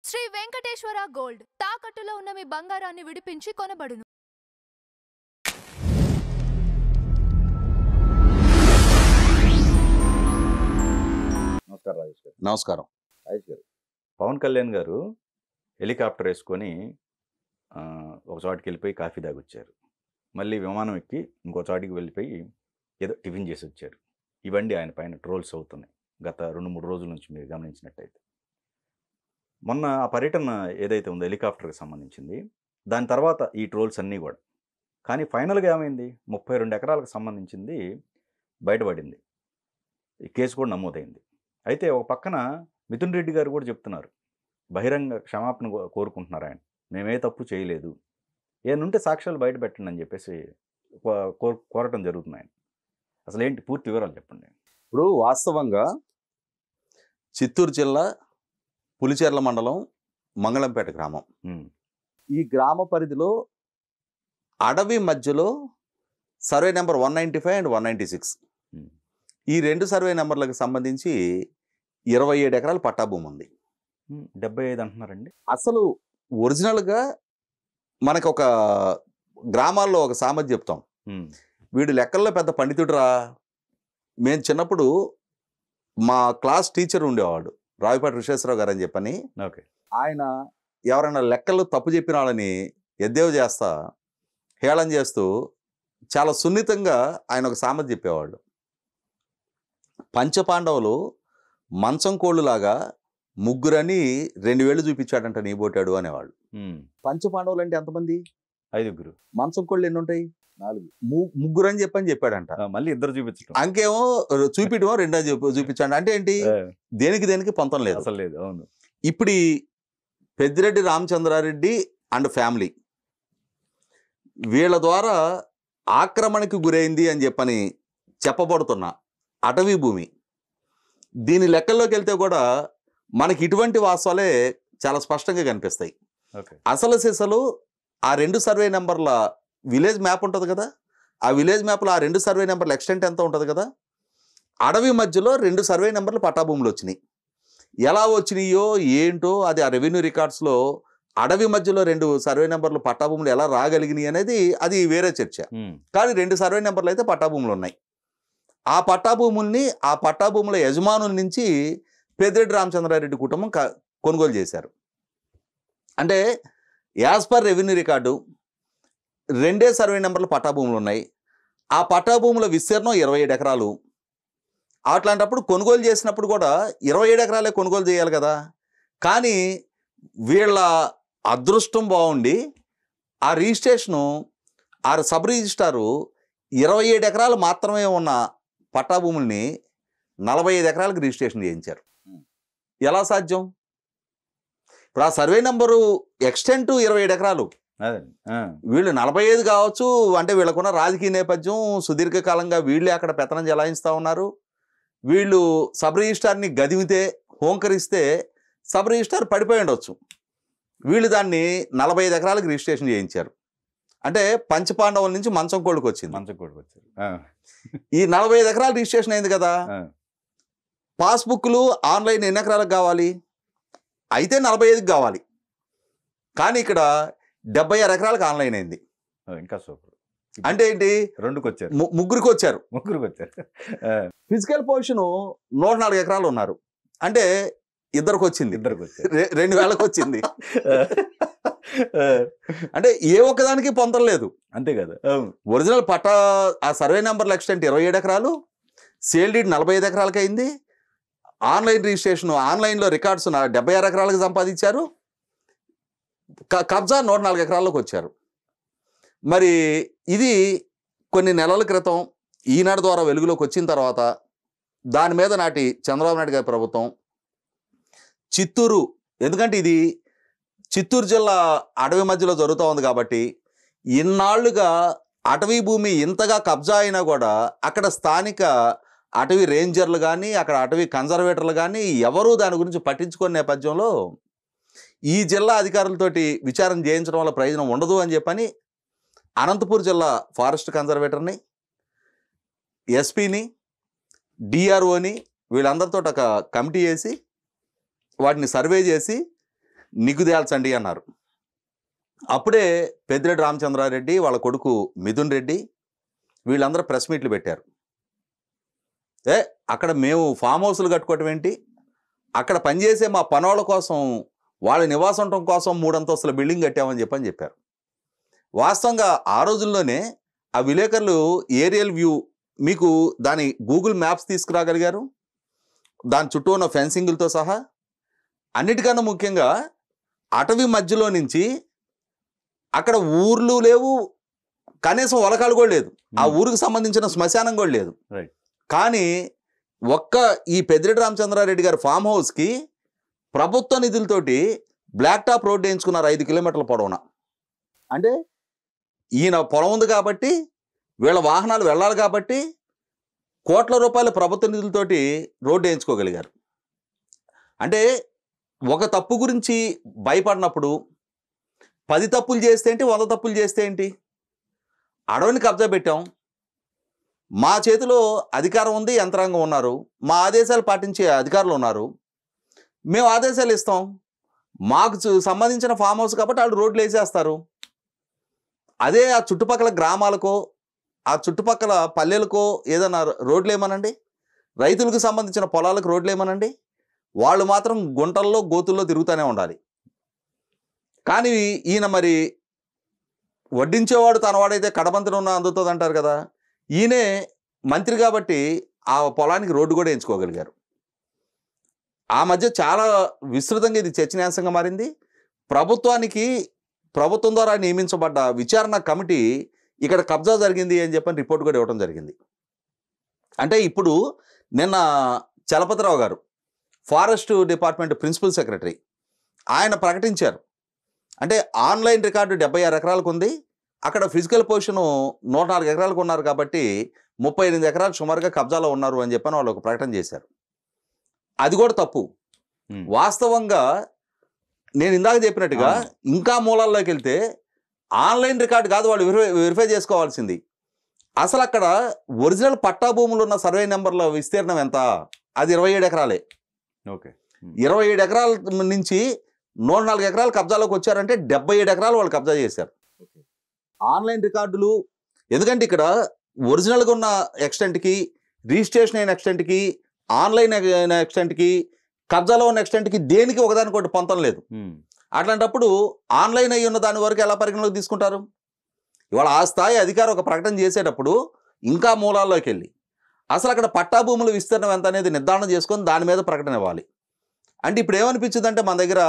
Shri Venkateswara gold తాకట్టులో ఉన్న మీ బంగారాన్ని విడిపించి కొనబడును. నమస్కారం రాజేష్ గారు. నమస్కారం. రాజేష్ గారు, పవన్ కళ్యాణ్ గారు హెలికాప్టర్ వేసుకొని ఒక చోటికి వెళ్ళిపోయి కాఫీ తాగొచ్చారు. మళ్ళీ విమానం ఎక్కి ఇంకో చోటికి వెళ్ళిపోయి ఏదో టిఫిన్ చేసి వచ్చారు. ఇవన్నీ ఆయన పైన ట్రోల్స్ అవుతున్నాయి గత 2-3 రోజుల నుంచి మీరు గమనించినట్టయితే. మొన్న ఆ పర్యటన ఏదైతే ఉందో హెలికాప్టర్కి సంబంధించింది, దాని తర్వాత ఈ ట్రోల్స్ అన్నీ కూడా. కానీ ఫైనల్గా ఏమైంది, 32 ఎకరాలకు సంబంధించింది బయటపడింది. ఈ కేసు కూడా నమోదైంది. అయితే ఒక పక్కన మిథున్ రెడ్డి గారు కూడా చెప్తున్నారు, బహిరంగ క్షమాపణ కోరుకుంటున్నారు. ఆయన మేమే తప్పు చేయలేదు, ఏనుంటే సాక్ష్యాలు బయట పెట్టండి అని చెప్పేసి కోరటం జరుగుతుంది. ఆయన అసలు ఏంటి పూర్తి వివరాలు చెప్పండి. ఇప్పుడు వాస్తవంగా చిత్తూరు జిల్లా పులిచెర్ల మండలం మంగళంపేట గ్రామం. ఈ గ్రామ పరిధిలో అడవి మధ్యలో సర్వే నెంబర్ 195 అండ్ 196, ఈ 2 సర్వే నెంబర్లకు సంబంధించి 27 ఎకరాల పట్టాభూమి ఉంది. 75 అంటున్నారండి. అసలు ఒరిజినల్గా మనకు ఒక గ్రామాల్లో ఒక సామెత చెప్తాం, వీడు లెక్కల్లో పెద్ద పండితుడురా. మేము చిన్నప్పుడు మా క్లాస్ టీచర్ ఉండేవాడు, రావిపాటి విశ్వేశ్వరరావు గారు అని చెప్పని. ఓకే. ఆయన ఎవరైనా లెక్కలు తప్పు చెప్పిన వాళ్ళని ఎద్దేవ చేస్తా, హేళన చేస్తూ చాలా సున్నితంగా ఆయన ఒక సామెత చెప్పేవాళ్ళు. పంచపాండవులు మంచం కోళ్ళులాగా ముగ్గురని 2 వేళ్ళు చూపించాడంట నీ బోటాడు అనేవాళ్ళు. పంచపాండవులు అంటే ఎంతమంది? 5. మంచం కోళ్ళు ఎన్ని ఉంటాయి? 4. ముగ్గురు అని చెప్పాడంట. మళ్ళీ 2 చూపించడం, అంకేమో చూపించడం 2 చూపించాడు. అంటే ఏంటి, దేనికి పొంతం లేదు, అసలు లేదు. అవును. ఇప్పుడు ఈ పెద్దిరెడ్డి రామచంద్రారెడ్డి అండ్ ఫ్యామిలీ వీళ్ళ ద్వారా ఆక్రమణకి గురైంది అని చెప్పని చెప్పబడుతున్న అటవీ భూమి, దీని లెక్కల్లోకి వెళ్తే కూడా మనకి ఇటువంటి వాస్తవాలే చాలా స్పష్టంగా కనిపిస్తాయి. అసలు సిసలు ఆ 2 సర్వే నెంబర్ల విలేజ్ మ్యాప్ ఉంటుంది కదా, ఆ విలేజ్ మ్యాప్లో ఆ 2 సర్వే నెంబర్ల ఎక్స్టెంట్ ఎంత ఉంటుంది కదా, అడవి మధ్యలో 2 సర్వే నెంబర్లు పట్టాభూములు వచ్చినాయి. ఎలా వచ్చినాయో ఏంటో అది ఆ రెవెన్యూ రికార్డ్స్లో అడవి మధ్యలో 2 సర్వే నెంబర్లు పట్టాభూములు ఎలా రాగలిగినాయి అనేది అది వేరే చర్చ. కానీ 2 సర్వే నెంబర్లు అయితే పట్టాభూములు ఉన్నాయి. ఆ పట్టాభూముల్ని ఆ పట్టాభూముల యజమానుల నుంచి పెద్దిరెడ్డి రామచంద్రారెడ్డి కుటుంబం కొనుగోలు చేశారు. అంటే as per revenue record 2 survey నెంబర్లు పట్టాభూములు ఉన్నాయి. ఆ పట్టాభూముల విస్తీర్ణం 27 ఎకరాలు. అట్లాంటప్పుడు కొనుగోలు చేసినప్పుడు కూడా 27 ఎకరాలే కొనుగోలు చేయాలి కదా. కానీ వీళ్ళ అదృష్టం బాగుండి ఆ రిజిస్ట్రేషను, ఆ సబ్ రిజిస్టారు 27 ఎకరాలు మాత్రమే ఉన్న పట్టాభూముల్ని 45 ఎకరాలకు రిజిస్ట్రేషన్ చేయించారు. ఎలా సాధ్యం? ఇప్పుడు ఆ సర్వే నెంబరు ఎక్స్టెంట్ 27 ఎకరాలు, వీళ్ళు 45 కావచ్చు. అంటే వీళ్ళకున్న రాజకీయ నేపథ్యం, సుదీర్ఘకాలంగా వీళ్ళే అక్కడ పెత్తనం చెలాయిస్తూ ఉన్నారు. వీళ్ళు సబ్ రిజిస్టార్ని గదివితే, హోంకరిస్తే సబ్ రిజిస్టార్ పడిపోయి ఉండొచ్చు. వీళ్ళు దాన్ని 45 ఎకరాలకు రిజిస్ట్రేషన్ చేయించారు. అంటే పంచపాండవుల నుంచి మంచం కోళ్ళకి వచ్చింది. ఈ 45 ఎకరాలు రిజిస్ట్రేషన్ అయింది కదా, పాస్బుక్లు ఆన్లైన్ ఎన్ని ఎకరాలకు కావాలి? అయితే 45కి కావాలి. కానీ ఇక్కడ 76 ఎకరాలకు ఆన్లైన్ అయింది. ఇంకా సూపర్. అంటే ఏంటి, 2కి వచ్చారు, ముగ్గురికి వచ్చారు. ఫిజికల్ పొజిషన్ 104 ఎకరాలు ఉన్నారు. అంటే ఇద్దరికి వచ్చింది, 2000కి వచ్చింది. అంటే ఏ ఒక్కదానికి పొందడం లేదు, అంతే కదా. ఒరిజినల్ పట్టా ఆ సర్వే నెంబర్ల ఎక్స్టెంట్ 27 ఎకరాలు, సేల్ డీడ్ 45 ఎకరాలకి అయింది. ఆన్లైన్ రిజిస్ట్రేషన్, ఆన్లైన్లో రికార్డ్స్ 76 ఎకరాలకు సంపాదించారు. కబ్జా 104 ఎకరాల్లోకి వచ్చారు. మరి ఇది కొన్ని నెలల క్రితం ఈనాడు ద్వారా వెలుగులోకి వచ్చిన తర్వాత దాని మీద నాటి చంద్రబాబు నాయుడు గారి ప్రభుత్వం చిత్తూరు, ఎందుకంటే ఇది చిత్తూరు జిల్లా అడవి మధ్యలో జరుగుతూ ఉంది కాబట్టి ఇన్నాళ్లుగా అటవీ భూమి ఇంతగా కబ్జా అయినా కూడా అక్కడ స్థానిక అటవీ రేంజర్లు కానీ, అక్కడ అటవీ కన్జర్వేటర్లు కానీ ఎవరూ దాని గురించి పట్టించుకునే నేపథ్యంలో ఈ జిల్లా అధికారులతోటి విచారణ చేయించడం వల్ల ప్రయోజనం ఉండదు అని చెప్పని అనంతపూర్ జిల్లా ఫారెస్ట్ కన్జర్వేటర్ని, ఎస్పీని, డిఆర్ఓని వీళ్ళందరితో ఒక కమిటీ వేసి వాటిని సర్వే చేసి నిగ్గు తేల్చండి అన్నారు. అప్పుడే పెద్దిరెడ్డి రామచంద్రారెడ్డి వాళ్ళ కొడుకు మిథున్ రెడ్డి వీళ్ళందరూ ప్రెస్ మీట్లు పెట్టారు. అక్కడ మేము ఫామ్ హౌస్లు కట్టుకోవటం ఏంటి, అక్కడ పనిచేసే మా పనోళ్ళ కోసం వాళ్ళ నివాసం కోసం 3 అంతస్తుల బిల్డింగ్ కట్టామని చెప్పారు. వాస్తవంగా ఆ రోజుల్లోనే ఆ విలేకరులు ఏరియల్ వ్యూ మీకు దాని గూగుల్ మ్యాప్స్ తీసుకురాగలిగారు, దాని చుట్టూ ఉన్న ఫెన్సింగులతో సహా. అన్నిటికన్నా ముఖ్యంగా అటవీ మధ్యలో నుంచి అక్కడ ఊర్లు లేవు, కనీసం వలకాలు కూడా లేదు, ఆ ఊరికి సంబంధించిన శ్మశానం కూడా లేదు. కానీ ఈ పెద్దిరెడ్డి రామచంద్రారెడ్డి గారి ఫామ్ హౌస్కి ప్రభుత్వ నిధులతోటి బ్లాక్ టాప్ రోడ్డు వేయించుకున్నారు 5 కిలోమీటర్ల పొడవున. అంటే ఈయన పొలం ఉంది కాబట్టి, వీళ్ళ వాహనాలు వెళ్ళాలి కాబట్టి కోట్ల రూపాయల ప్రభుత్వ నిధులతోటి రోడ్డు వేయించుకోగలిగారు. అంటే ఒక తప్పు గురించి భయపడినప్పుడు 10 తప్పులు చేస్తే ఏంటి, 100 తప్పులు చేస్తే ఏంటి? అడవిని కబ్జా పెట్టాం, మా చేతిలో అధికారం ఉంది, యంత్రాంగం ఉన్నారు, మా ఆదేశాలు పాటించే అధికారులు ఉన్నారు, మేము ఆదేశాలు ఇస్తాం, మాకు సంబంధించిన ఫామ్ హౌస్ కాబట్టి వాళ్ళు రోడ్లు వేసేస్తారు. అదే ఆ చుట్టుపక్కల గ్రామాలకో ఆ చుట్టుపక్కల పల్లెలకో ఏదైనా రోడ్లు ఏమనండి, రైతులకు సంబంధించిన పొలాలకు రోడ్లు ఏమనండి, వాళ్ళు మాత్రం గుంటల్లో గోతుల్లో తిరుగుతూనే ఉండాలి. కానీ ఈయన మరి వడ్డించేవాడు తనవాడైతే కడబంతనున్న అందుతుంది అంటారు కదా, ఈయనే మంత్రి కాబట్టి ఆ పొలానికి రోడ్డు కూడా వేయించుకోగలిగారు. ఆ మధ్య చాలా విస్తృతంగా ఇది చర్చనీయాంశంగా మారింది. ప్రభుత్వం ద్వారా నియమించబడ్డ విచారణ కమిటీ ఇక్కడ కబ్జా జరిగింది అని చెప్పని రిపోర్ట్ కూడా ఇవ్వడం జరిగింది. అంటే ఇప్పుడు నిన్న చలపతిరావు గారు ఫారెస్ట్ డిపార్ట్మెంట్ ప్రిన్సిపల్ సెక్రటరీ ఆయన ప్రకటించారు. అంటే ఆన్లైన్ రికార్డు 76 ఎకరాలకు ఉంది, అక్కడ ఫిజికల్ పొజిషన్ 104 ఎకరాలకు ఉన్నారు కాబట్టి 38 ఎకరాలు సుమారుగా కబ్జాలో ఉన్నారు అని చెప్పని వాళ్ళు ఒక ప్రకటన చేశారు. అది కూడా తప్పు. వాస్తవంగా నేను ఇందాక చెప్పినట్టుగా ఇంకా మూలాల్లోకి వెళ్తే ఆన్లైన్ రికార్డు కాదు వాళ్ళు వెరిఫై చేసుకోవాల్సింది. అసలు అక్కడ ఒరిజినల్ పట్టా భూములు ఉన్న సర్వే నెంబర్ల విస్తీర్ణం ఎంత? అది 27 ఎకరాలే. ఓకే, 27 ఎకరాల నుంచి 104 ఎకరాలు కబ్జాలోకి వచ్చారంటే 77 ఎకరాలు వాళ్ళు కబ్జా చేశారు. ఆన్లైన్ రికార్డులు ఎందుకంటే ఇక్కడ ఒరిజినల్గా ఉన్న ఎక్స్టెంట్కి, రిజిస్ట్రేషన్ అయిన ఎక్స్టెంట్కి, ఆన్లైన్ అయిన ఎక్స్టెంట్కి, కబ్జాలో ఉన్న ఎక్స్టెంట్కి దేనికి ఒకదానికొకటి పొంతం లేదు. అట్లాంటప్పుడు ఆన్లైన్ అయ్యి ఉన్న దాని వరకు ఎలా పరిగణలోకి తీసుకుంటారు? ఇవాళ ఆ స్థాయి అధికారి ఒక ప్రకటన చేసేటప్పుడు ఇంకా మూలాల్లోకి వెళ్ళి అసలు అక్కడ పట్టా భూముల విస్తీర్ణం ఎంత అనేది నిర్ధారణ చేసుకొని దాని మీద ప్రకటన ఇవ్వాలి. అంటే ఇప్పుడు ఏమనిపించింది అంటే మన దగ్గర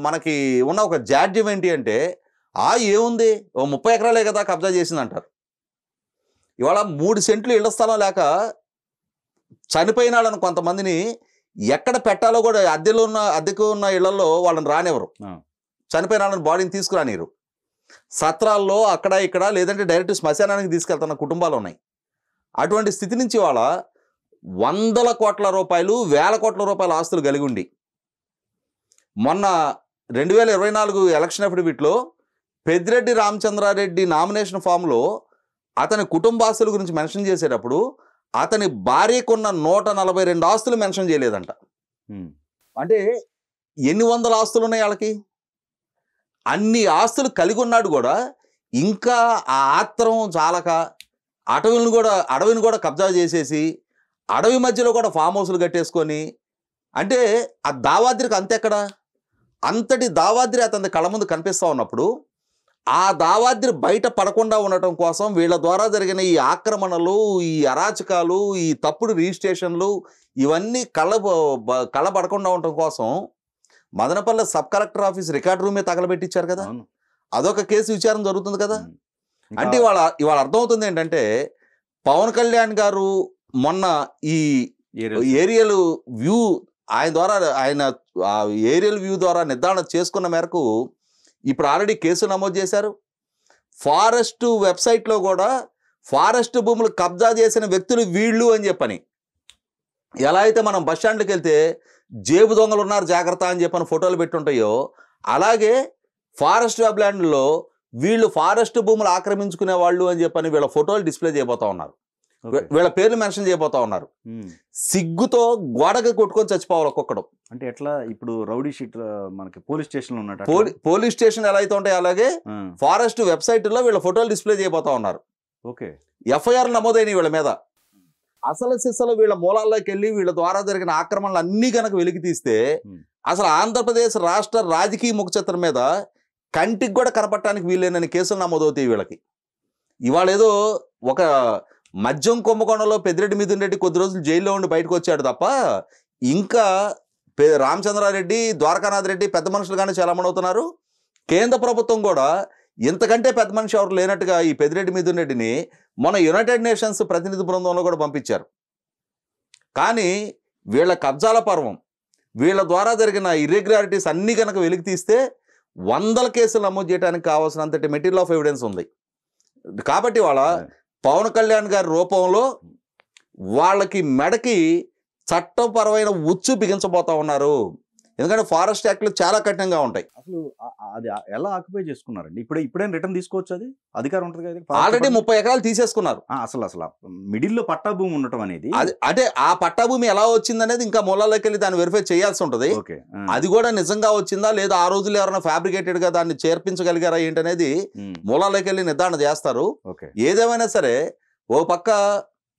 మనకి ఉన్న ఒక జాడ్యం ఏంటి అంటే ఏముంది, 30 ఎకరాలే కదా కబ్జా చేసిందంటారు. ఇవాళ 3 సెంట్లు ఇళ్ల స్థలం లేక చనిపోయిన వాళ్ళని కొంతమందిని ఎక్కడ పెట్టాలో కూడా అద్దెకు ఉన్న ఇళ్లలో వాళ్ళని రానివ్వరు, చనిపోయిన వాళ్ళని బాడీని తీసుకురానిరు. సత్రాల్లో అక్కడ ఇక్కడ లేదంటే డైరెక్ట్ శ్మశానానికి తీసుకెళ్తున్న కుటుంబాలు ఉన్నాయి. అటువంటి స్థితి నుంచి వాళ్ళ 100 కోట్ల రూపాయలు 1000 కోట్ల రూపాయల ఆస్తులు కలిగి ఉండి మొన్న 2024 ఎలక్షన్ అఫిడవిట్లో పెద్దిరెడ్డి రామచంద్రారెడ్డి నామినేషన్ ఫామ్లో అతని కుటుంబాస్తుల గురించి మెన్షన్ చేసేటప్పుడు అతని భార్యకున్న 142 ఆస్తులు మెన్షన్ చేయలేదంట. అంటే ఎన్ని వందల ఆస్తులు ఉన్నాయి వాళ్ళకి? అన్ని ఆస్తులు కలిగి ఉన్నాడు కూడా ఇంకా ఆ ఆత్రం చాలక అడవిని కూడా కబ్జా చేసేసి అడవి మధ్యలో కూడా ఫామ్ హౌస్లు కట్టేసుకొని, అంటే ఆ దావాద్రికి అంతెక్కడ? అంతటి దావాద్రి అతని కళ్ళ ముందు కనిపిస్తూ ఉన్నప్పుడు ఆ దావాద్రి బయట పడకుండా ఉండటం కోసం వీళ్ళ ద్వారా జరిగిన ఈ ఆక్రమణలు, ఈ అరాచకాలు, ఈ తప్పుడు రిజిస్ట్రేషన్లు ఇవన్నీ కళ్ళ పడకుండా ఉండటం కోసం Madanapalle sub collector office record రూమే తగలబెట్టించారు కదా. అదొక కేసు విచారణ జరుగుతుంది కదా. అంటే ఇవాళ అర్థమవుతుంది ఏంటంటే పవన్ కళ్యాణ్ గారు మొన్న ఈ ఏరియల్ వ్యూ ఆయన ఏరియల్ వ్యూ ద్వారా నిర్ధారణ చేసుకున్న మేరకు ఇప్పుడు ఆల్రెడీ కేసు నమోదు చేశారు. ఫారెస్ట్ వెబ్సైట్లో కూడా ఫారెస్ట్ భూములు కబ్జా చేసిన వ్యక్తులు వీళ్ళు అని చెప్పని, ఎలా అయితే మనం బస్టాండ్కి వెళ్తే జేబు దొంగలు ఉన్నారు జాగ్రత్త అని చెప్పని ఫోటోలు పెట్టుంటాయో, అలాగే ఫారెస్ట్ వెబ్ ల్యాండ్లో వీళ్ళు ఫారెస్ట్ భూములు ఆక్రమించుకునే వాళ్ళు అని చెప్పని వీళ్ళ ఫోటోలు డిస్ప్లే చేయబోతా ఉన్నారు. వీళ్ళ పేర్లు మెన్షన్ చేయబోతా ఉన్నారు. సిగ్గుతో గోడకి కొట్టుకొని చచ్చిపోవాలి ఒక్కొక్కడు. అంటే ఎట్లా ఇప్పుడు రౌడీ షీట్ మనకి పోలీస్ స్టేషన్ లో ఉన్నట్టు పోలీస్ స్టేషన్ ఎలా అయితే ఉంటాయి అలాగే ఫారెస్ట్ వెబ్సైట్ లో వీళ్ళ ఫోటోలు డిస్ప్లే చేయబోతా ఉన్నారు. ఓకే, ఎఫ్ఐఆర్ నమోదైన వీళ్ళ మీద. అసలు సిస్సలు వీళ్ళ మూలాల్లోకి వెళ్ళి వీళ్ళ ద్వారా జరిగిన ఆక్రమణలు అన్నీ కనుక వెలికి తీస్తే అసలు ఆంధ్రప్రదేశ్ రాష్ట్ర రాజకీయ ముఖచిత్రం మీద కంటికి కూడా కనపడటానికి వీళ్ళేనని కేసులు నమోదవుతాయి వీళ్ళకి. ఇవాళ ఏదో ఒక మద్యం కుంభకోణంలో పెద్దిరెడ్డి మిథున్ రెడ్డి కొద్ది రోజులు జైల్లో ఉండి బయటకు వచ్చాడు తప్ప ఇంకా రామచంద్రారెడ్డి, ద్వారకానాథ్ రెడ్డి పెద్ద మనుషులుగానే చలామణవుతున్నారు. కేంద్ర ప్రభుత్వం కూడా ఇంతకంటే పెద్ద మనిషి ఎవరు లేనట్టుగా ఈ పెద్దిరెడ్డి మిథున్ రెడ్డిని మన యునైటెడ్ నేషన్స్ ప్రతినిధి బృందంలో కూడా పంపించారు. కానీ వీళ్ళ కబ్జాల పర్వం, వీళ్ళ ద్వారా జరిగిన ఇర్రెగ్యులారిటీస్ అన్నీ కనుక వెలికి తీస్తే 100 కేసులు నమోదు చేయడానికి కావాల్సినంతటి మెటీరియల్ ఆఫ్ ఎవిడెన్స్ ఉంది. కాబట్టి వాళ్ళ పవన్ కళ్యాణ్ గారి రూపంలో వాళ్ళకి మెడకి చట్టపరమైన ఉచ్చు బిగించబోతా ఉన్నారు. ఎందుకంటే ఫారెస్ట్ యాక్ట్లు చాలా కఠినంగా ఉంటాయి. అసలు అది ఎలా ఆక్యుపై చేసుకున్నారండి? ఇప్పుడైనా రిటర్న్ తీసుకోవచ్చు, అది అధికారం ఉంటుంది కదా. ఆల్రెడీ 30 ఎకరాలు తీసేసుకున్నారు. అసలు మిడిల్లో పట్టా భూమి ఉండటం అనేది అంటే ఆ పట్టా భూమి ఎలా వచ్చింది అనేది ఇంకా మూలాల్లోకి వెళ్ళి దాన్ని వెరిఫై చేయాల్సి ఉంటుంది. అది కూడా నిజంగా వచ్చిందా లేదా, ఆ రోజుల్లో ఎవరైనా ఫ్యాబ్రికేటెడ్ గా దాన్ని చేర్పించగలిగారా ఏంటనేది మూలాల్లోకి వెళ్ళి నిర్ధారణ చేస్తారు. ఏదేమైనా సరే ఓ పక్క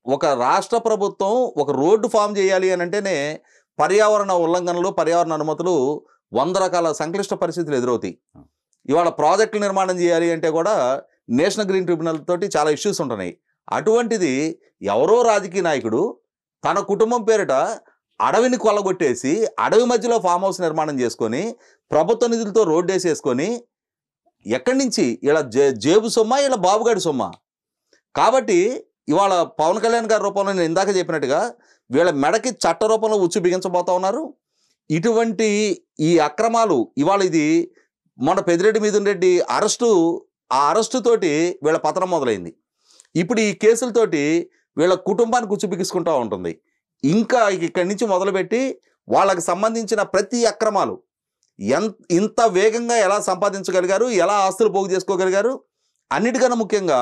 ఒక రాష్ట్ర ప్రభుత్వం ఒక రోడ్డు ఫామ్ చేయాలి అని అంటేనే పర్యావరణ ఉల్లంఘనలు, పర్యావరణ అనుమతులు 100 రకాల సంక్లిష్ట పరిస్థితులు ఎదురవుతాయి. ఇవాళ ప్రాజెక్టులు నిర్మాణం చేయాలి అంటే కూడా నేషనల్ గ్రీన్ ట్రిబ్యునల్ తోటి చాలా ఇష్యూస్ ఉంటున్నాయి. అటువంటిది ఎవరో రాజకీయ నాయకుడు తన కుటుంబం పేరిట అడవిని కొల్లగొట్టేసి అడవి మధ్యలో ఫామ్ హౌస్ నిర్మాణం చేసుకొని ప్రభుత్వ నిధులతో రోడ్డు వేసేసుకొని ఎక్కడి నుంచి ఇలా జేబు సొమ్మ, ఇలా బాబుగాడి సొమ్మ. కాబట్టి ఇవాళ పవన్ కళ్యాణ్ గారి రూపంలో నేను ఇందాక చెప్పినట్టుగా వీళ్ళ మెడకి చట్ట రూపంలో ఉచ్చు బిగించబోతా ఉన్నారు. ఇటువంటి ఈ అక్రమాలు ఇవాళ ఇది మన పెద్దిరెడ్డి మిథున్ రెడ్డి ఆ అరెస్టు తోటి వీళ్ళ పతనం మొదలైంది. ఇప్పుడు ఈ కేసులతోటి వీళ్ళ కుటుంబానికి ఉచ్చు బిగించుకుంటూ ఉంటుంది. ఇంకా ఇక్కడి నుంచి మొదలుపెట్టి వాళ్ళకి సంబంధించిన ప్రతి అక్రమాలు ఇంత వేగంగా ఎలా సంపాదించగలిగారు, ఎలా ఆస్తులు పోగు చేసుకోగలిగారు, అన్నిటికన్నా ముఖ్యంగా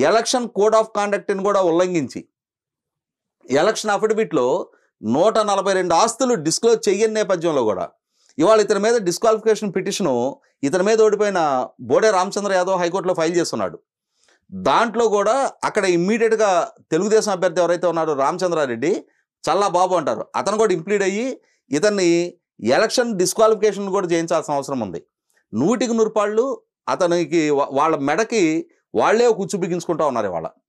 ఎలక్షన్ కోడ్ ఆఫ్ కాండక్ట్ని కూడా ఉల్లంఘించి ఎలక్షన్ అఫిడవిట్లో 142 ఆస్తులు డిస్క్లోజ్ చేయని నేపథ్యంలో కూడా ఇవాళ ఇతని మీద డిస్క్వాలిఫికేషన్ పిటిషను ఇతని మీద ఓడిపోయిన బోడే రామచంద్ర యాదవ్ హైకోర్టులో ఫైల్ చేస్తున్నాడు. దాంట్లో కూడా అక్కడ ఇమ్మీడియట్గా తెలుగుదేశం అభ్యర్థి ఎవరైతే ఉన్నాడో రామచంద్రారెడ్డి, చల్లా బాబు అంటారు, అతను కూడా ఇంప్లీడ్ అయ్యి ఇతన్ని ఎలక్షన్ డిస్క్వాలిఫికేషన్ కూడా చేయించాల్సిన అవసరం ఉంది. 100కి 100 పాళ్ళు అతనికి వాళ్ళ మెడకి వాళ్లే కూర్చు బిగించుకుంటా ఉన్నారు ఇవాళ.